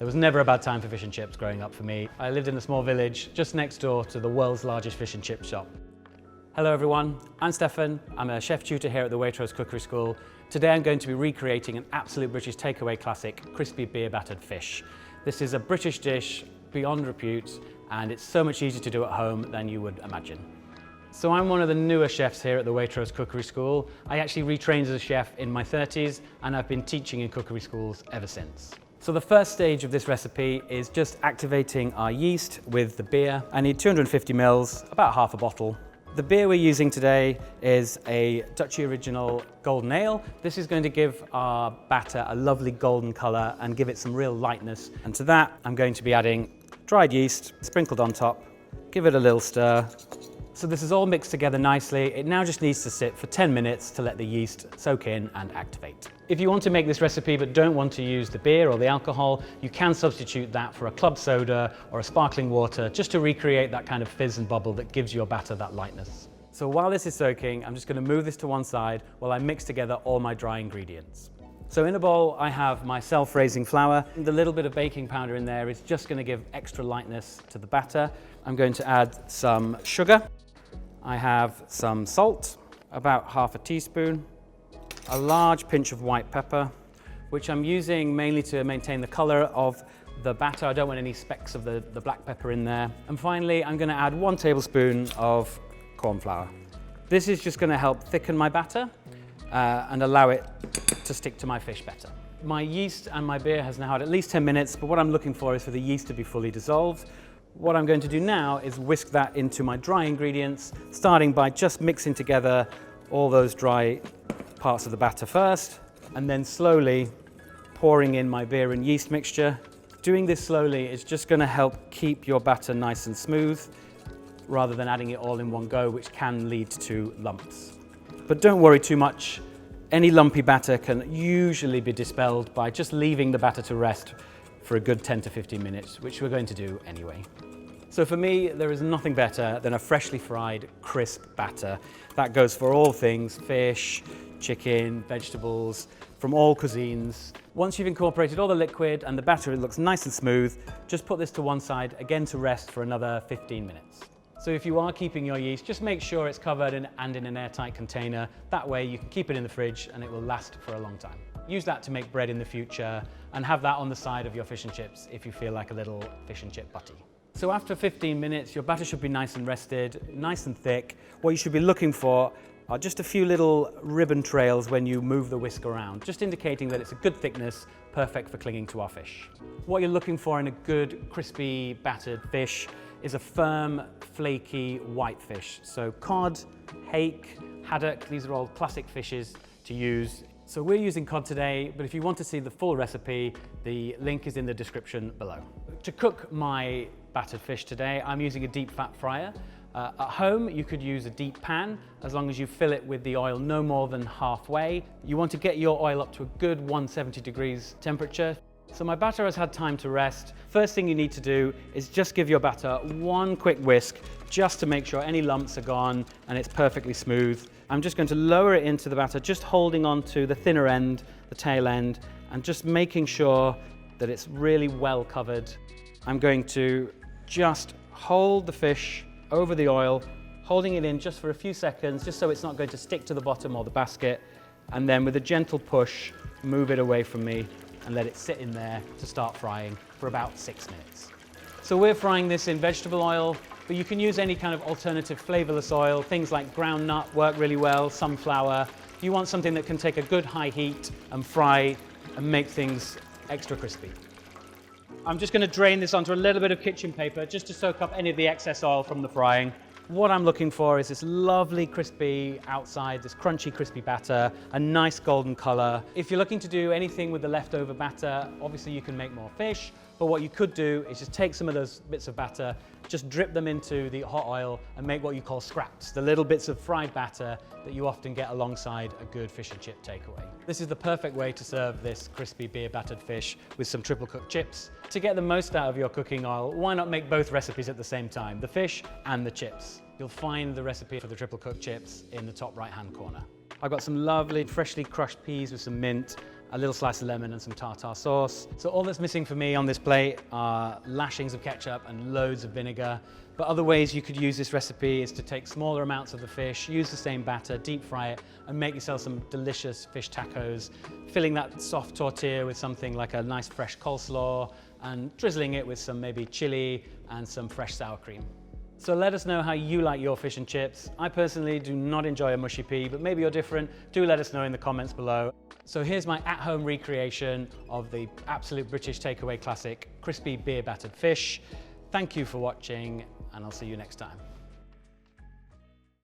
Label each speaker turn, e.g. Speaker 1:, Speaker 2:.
Speaker 1: There was never a bad time for fish and chips growing up for me. I lived in a small village just next door to the world's largest fish and chip shop. Hello everyone, I'm Stefan. I'm a chef tutor here at the Waitrose Cookery School. Today I'm going to be recreating an absolute British takeaway classic, crispy beer battered fish. This is a British dish beyond repute, and it's so much easier to do at home than you would imagine. So I'm one of the newer chefs here at the Waitrose Cookery School. I actually retrained as a chef in my 30s, and I've been teaching in cookery schools ever since. So the first stage of this recipe is just activating our yeast with the beer. I need 250 mils, about half a bottle. The beer we're using today is a Duchy Original Golden Ale. This is going to give our batter a lovely golden colour and give it some real lightness. And to that, I'm going to be adding dried yeast, sprinkled on top. Give it a little stir. So this is all mixed together nicely. It now just needs to sit for 10 minutes to let the yeast soak in and activate. If you want to make this recipe but don't want to use the beer or the alcohol, you can substitute that for a club soda or a sparkling water just to recreate that kind of fizz and bubble that gives your batter that lightness. So while this is soaking, I'm just going to move this to one side while I mix together all my dry ingredients. So in a bowl, I have my self-raising flour. The little bit of baking powder in there is just going to give extra lightness to the batter. I'm going to add some sugar. I have some salt, about half a teaspoon, a large pinch of white pepper, which I'm using mainly to maintain the color of the batter. I don't want any specks of the black pepper in there. And finally, I'm going to add 1 tablespoon of cornflour. This is just going to help thicken my batter and allow it to stick to my fish better. My yeast and my beer has now had at least 10 minutes, but what I'm looking for is for the yeast to be fully dissolved. What I'm going to do now is whisk that into my dry ingredients, starting by just mixing together all those dry parts of the batter first, and then slowly pouring in my beer and yeast mixture. Doing this slowly is just going to help keep your batter nice and smooth, rather than adding it all in one go, which can lead to lumps. But don't worry too much. Any lumpy batter can usually be dispelled by just leaving the batter to rest for a good 10 to 15 minutes, which we're going to do anyway. So for me, there is nothing better than a freshly fried, crisp batter. That goes for all things, fish, chicken, vegetables, from all cuisines. Once you've incorporated all the liquid and the batter looks nice and smooth, just put this to one side, again to rest for another 15 minutes. So if you are keeping your yeast, just make sure it's covered and in an airtight container. That way you can keep it in the fridge and it will last for a long time. Use that to make bread in the future and have that on the side of your fish and chips if you feel like a little fish and chip butty. So after 15 minutes, your batter should be nice and rested, nice and thick. What you should be looking for are just a few little ribbon trails when you move the whisk around, just indicating that it's a good thickness, perfect for clinging to our fish. What you're looking for in a good, crispy, battered fish is a firm, flaky, white fish. So cod, hake, haddock, these are all classic fishes to use. So we're using cod today, but if you want to see the full recipe, the link is in the description below. To cook my battered fish today, I'm using a deep fat fryer. At home, you could use a deep pan, as long as you fill it with the oil no more than halfway. You want to get your oil up to a good 170 degrees temperature. So my batter has had time to rest. First thing you need to do is just give your batter one quick whisk, just to make sure any lumps are gone and it's perfectly smooth. I'm just going to lower it into the batter, just holding on to the thinner end, the tail end, and just making sure that it's really well covered. I'm going to just hold the fish over the oil, holding it in just for a few seconds, just so it's not going to stick to the bottom or the basket, and then with a gentle push, move it away from me and let it sit in there to start frying for about 6 minutes. So we're frying this in vegetable oil, but you can use any kind of alternative flavorless oil. Things like ground nut work really well, sunflower. You want something that can take a good high heat and fry and make things extra crispy. I'm just going to drain this onto a little bit of kitchen paper just to soak up any of the excess oil from the frying. What I'm looking for is this lovely crispy outside, this crunchy crispy batter, a nice golden color. If you're looking to do anything with the leftover batter, obviously you can make more fish, but what you could do is just take some of those bits of batter, just drip them into the hot oil and make what you call scraps, the little bits of fried batter that you often get alongside a good fish and chip takeaway. This is the perfect way to serve this crispy beer battered fish with some triple cooked chips. To get the most out of your cooking oil, why not make both recipes at the same time, the fish and the chips? You'll find the recipe for the triple cooked chips in the top right hand corner. I've got some lovely freshly crushed peas with some mint a little slice of lemon and some tartar sauce. So all that's missing for me on this plate are lashings of ketchup and loads of vinegar. But other ways you could use this recipe is to take smaller amounts of the fish, use the same batter, deep fry it, and make yourself some delicious fish tacos, filling that soft tortilla with something like a nice fresh coleslaw and drizzling it with some maybe chili and some fresh sour cream. So let us know how you like your fish and chips. I personally do not enjoy a mushy pea, but maybe you're different. Do let us know in the comments below. So here's my at-home recreation of the absolute British takeaway classic, crispy beer battered fish. Thank you for watching, and I'll see you next time.